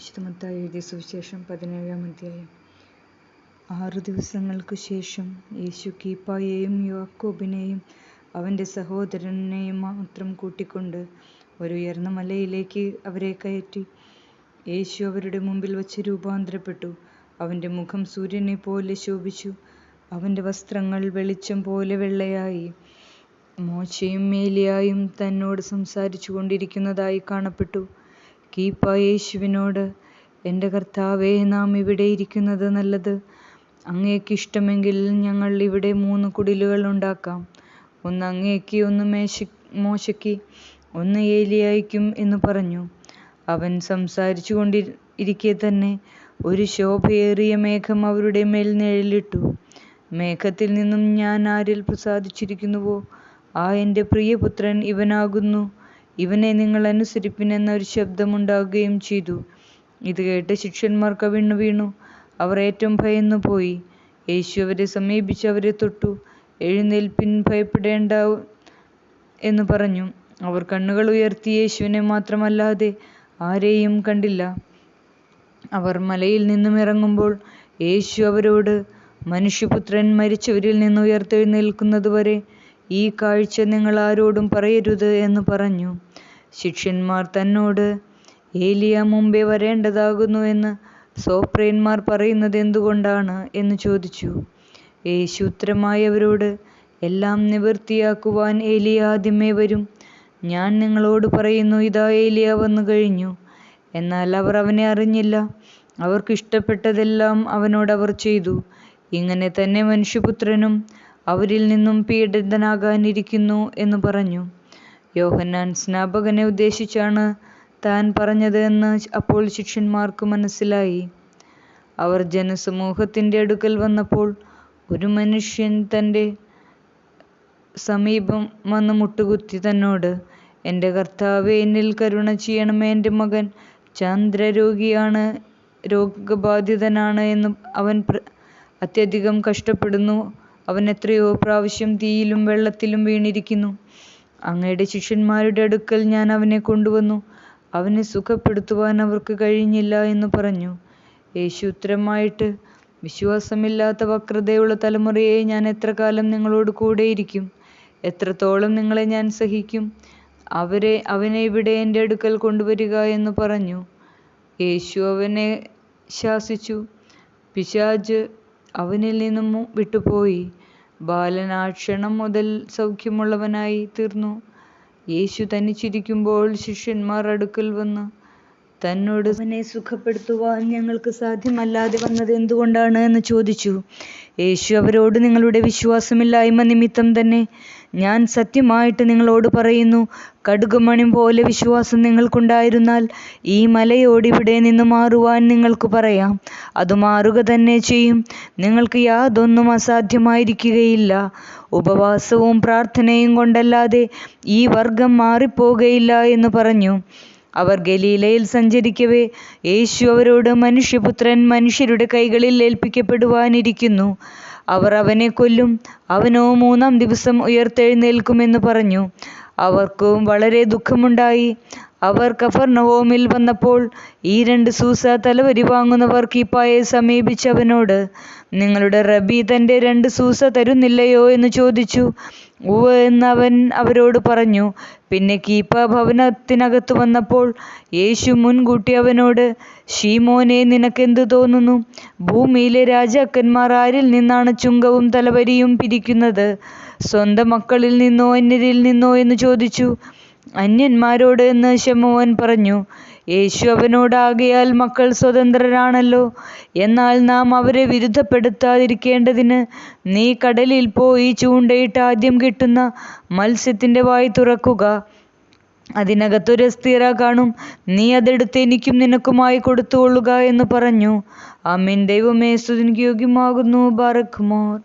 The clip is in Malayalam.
വിശുദ്ധ മത്തായി എഴുതിയ സുവിശേഷം 17-ാം അധ്യായം. 6 ദിവസങ്ങൾക്കു ശേഷം യേശു കീപ്പായെയും യാക്കോബിനെയും അവൻ്റെ സഹോദരനെയും മാത്രം കൂട്ടിക്കൊണ്ട് ഒരു ഉയർന്ന മലയിലേക്ക് അവരെ കയറ്റി. യേശു അവരുടെ മുമ്പിൽ വച്ച് രൂപാന്തരപ്പെട്ടു. അവൻ്റെ മുഖം സൂര്യനെ പോലെ ശോഭിച്ചു. അവൻ്റെ വസ്ത്രങ്ങൾ വെളിച്ചം പോലെ വെള്ളയായി. മോശയും ഏലിയായും തന്നോട് സംസാരിച്ചു കൊണ്ടിരിക്കുന്നതായി കാണപ്പെട്ടു. കീപ്പ യേശുവിനോട്, എൻ്റെ കർത്താവേ, നാം ഇവിടെ ഇരിക്കുന്നത് നല്ലത്. അങ്ങേക്ക് ഇഷ്ടമെങ്കിൽ ഞങ്ങൾ ഇവിടെ 3 കുടിലുകൾ ഉണ്ടാക്കാം. ഒന്ന് അങ്ങേക്ക്, ഒന്ന് മോശയ്ക്ക്, ഒന്ന് ഏലിയായ്ക്കും എന്ന് പറഞ്ഞു. അവൻ സംസാരിച്ചു കൊണ്ടിരിക്കെ തന്നെ ഒരു ശോഭയേറിയ മേഘം അവരുടെ മേൽ നിഴലിട്ടു. മേഘത്തിൽ നിന്നും, ഞാൻ ആരിൽ പ്രസാദിച്ചിരിക്കുന്നുവോ ആ എൻ്റെ പ്രിയപുത്രൻ ഇവനാകുന്നു, ഇവനെ നിങ്ങൾ അനുസരിപ്പിൻ എന്ന ഒരു ശബ്ദമുണ്ടാകുകയും ചെയ്തു. ഇത് കേട്ട് ശിഷ്യന്മാർ കവിണ്ണു വീണു. അവർ ഏറ്റവും ഭയന്നു പോയി. യേശു അവരെ സമീപിച്ച് അവരെ തൊട്ടു. എഴുന്നേൽപ്പിൻ, ഭയപ്പെടേണ്ട എന്ന് പറഞ്ഞു. അവർ കണ്ണുകൾ ഉയർത്തി യേശുവിനെ മാത്രമല്ലാതെ ആരെയും കണ്ടില്ല. അവർ മലയിൽ നിന്നും ഇറങ്ങുമ്പോൾ യേശു അവരോട്, മനുഷ്യപുത്രൻ മരിച്ചവരിൽ നിന്ന് ഉയർത്തെഴുന്നേൽക്കുന്നതുവരെ ഈ കാഴ്ച നിങ്ങൾ ആരോടും പറയരുത് എന്ന് പറഞ്ഞു. ശിഷ്യന്മാർ തന്നോട്, ഏലിയ മുമ്പേ വരേണ്ടതാകുന്നു എന്ന് സോപ്രയന്മാർ പറയുന്നത് എന്തുകൊണ്ടാണ് എന്ന് ചോദിച്ചു. യേശു ഉത്തരമായി അവരോട്, എല്ലാം നിവൃത്തിയാക്കുവാൻ ഏലിയ ആദ്യമേ വരും. ഞാൻ നിങ്ങളോട് പറയുന്നു, ഇതാ ഏലിയ വന്നു കഴിഞ്ഞു. എന്നാൽ അവർ അവനെ അറിഞ്ഞില്ല. അവർക്ക് ഇഷ്ടപ്പെട്ടതെല്ലാം അവനോട് അവർ ചെയ്തു. ഇങ്ങനെ തന്നെ മനുഷ്യപുത്രനും അവരിൽ നിന്നും പീഡിതനാകാനിരിക്കുന്നു എന്ന് പറഞ്ഞു. യോഹന്നാൻ സ്നാപകനെ ഉദ്ദേശിച്ചാണ് താൻ പറഞ്ഞത് എന്ന് അപ്പോൾ ശിഷ്യന്മാർക്ക് മനസ്സിലായി. അവർ ജനസമൂഹത്തിൻ്റെ അടുക്കൽ വന്നപ്പോൾ ഒരു മനുഷ്യൻ തൻ്റെ സമീപം വന്ന് മുട്ടുകുത്തി തന്നോട്, എൻ്റെ കർത്താവേ, എന്നിൽ കരുണ ചെയ്യണമേ, എൻ്റെ മകൻ ചാന്ദ്രരോഗിയാണ്, രോഗബാധിതനാണ് എന്ന് അവൻ അത്യധികം കഷ്ടപ്പെടുന്നു. അവൻ എത്രയോ പ്രാവശ്യം തീയിലും വെള്ളത്തിലും വീണിരിക്കുന്നു. അങ്ങയുടെ ശിഷ്യന്മാരുടെ അടുക്കൽ ഞാൻ അവനെ കൊണ്ടുവന്നു. അവനെ സുഖപ്പെടുത്തുവാൻ അവർക്ക് കഴിഞ്ഞില്ല എന്ന് പറഞ്ഞു. യേശു ഉത്തരമായിട്ട്, വിശ്വാസമില്ലാത്ത വക്രതയുള്ള തലമുറയെ, ഞാൻ എത്ര കാലം നിങ്ങളോട് കൂടെയിരിക്കും? എത്രത്തോളം നിങ്ങളെ ഞാൻ സഹിക്കും? അവനെ ഇവിടെ എൻ്റെ അടുക്കൽ കൊണ്ടുവരിക എന്ന് പറഞ്ഞു. യേശു അവനെ ശാസിച്ചു. പിശാച് അവനിൽ നിന്നും വിട്ടുപോയി. ബാലൻ ആ ക്ഷണം മുതൽ സൗഖ്യമുള്ളവനായി തീർന്നു. യേശു തനിച്ചിരിക്കുമ്പോൾ ശിഷ്യന്മാർ അടുക്കൽ വന്ന് തന്നോട്, അവനെ സുഖപ്പെടുത്തുവാൻ ഞങ്ങൾക്ക് സാധ്യമല്ലാതെ വന്നത് എന്തുകൊണ്ടാണ് എന്ന് ചോദിച്ചു. യേശു അവരോട്, നിങ്ങളുടെ വിശ്വാസമില്ലായ്മ നിമിത്തം തന്നെ. ഞാൻ സത്യമായിട്ട് നിങ്ങളോട് പറയുന്നു, കടുകുമണി പോലെ വിശ്വാസം നിങ്ങൾക്കുണ്ടായിരുന്നാൽ ഈ മലയോട് ഇവിടെ നിന്ന് മാറുവാൻ നിങ്ങൾക്ക് പറയാം, അത് മാറുക തന്നെ ചെയ്യും. നിങ്ങൾക്ക് യാതൊന്നും അസാധ്യമായിരിക്കുകയില്ല. ഉപവാസവും പ്രാർത്ഥനയും കൊണ്ടല്ലാതെ ഈ വർഗം മാറിപ്പോകയില്ല എന്ന് പറഞ്ഞു. അവർ ഗലീലയിൽ സഞ്ചരിക്കവേ യേശു അവരോട്, മനുഷ്യപുത്രൻ മനുഷ്യരുടെ കൈകളിൽ ഏൽപ്പിക്കപ്പെടുവാനിരിക്കുന്നു. അവർ അവനെ കൊല്ലും. അവനോ 3-ാം ദിവസം ഉയർത്തെഴുന്നേൽക്കുമെന്ന് പറഞ്ഞു. അവർക്ക് വളരെ ദുഃഖമുണ്ടായി. അവർ കഫർന്നഹൂമിൽ വന്നപ്പോൾ ഈ 2 സൂസ തലവരി വാങ്ങുന്നവർ കീപ്പായെ സമീപിച്ച് അവനോട്, നിങ്ങളുടെ റബ്ബി തൻ്റെ 2 സൂസ തരുന്നില്ലയോ എന്ന് ചോദിച്ചു. ഉവ്വ് എന്ന് അവൻ അവരോട് പറഞ്ഞു. പിന്നെ കീപ്പ ഭവനത്തിനകത്ത് വന്നപ്പോൾ യേശു മുൻകൂട്ടി അവനോട്, ശീമോനെ, നിനക്കെന്ത് തോന്നുന്നു? ഭൂമിയിലെ രാജാക്കന്മാർ ആരിൽ നിന്നാണ് ചുങ്കവും തലവരിയും പിരിക്കുന്നത്? സ്വന്തം മക്കളിൽ നിന്നോ അന്യരിൽ നിന്നോ എന്ന് ചോദിച്ചു. അന്യന്മാരോട് എന്ന് ശിമോൻ പറഞ്ഞു. യേശു അവനോട്, ആകയാൽ മക്കൾ സ്വതന്ത്രരാണല്ലോ. എന്നാൽ നാം അവരെ വിരുദ്ധപ്പെടുത്താതിരിക്കേണ്ടതിന് നീ കടലിൽ പോയി ചൂണ്ടയിട്ട് ആദ്യം കിട്ടുന്ന മത്സ്യത്തിൻ്റെ വായ് തുറക്കുക. അതിനകത്തൊരു സ്തീറ കാണും. നീ അതെടുത്ത് എനിക്കും നിനക്കുമായി കൊടുത്തുകൊള്ളുക എന്ന് പറഞ്ഞു. ആമേൻ. ദൈവമേ, സ്തുതിക്ക് യോഗ്യമാകുന്നു. Barack more.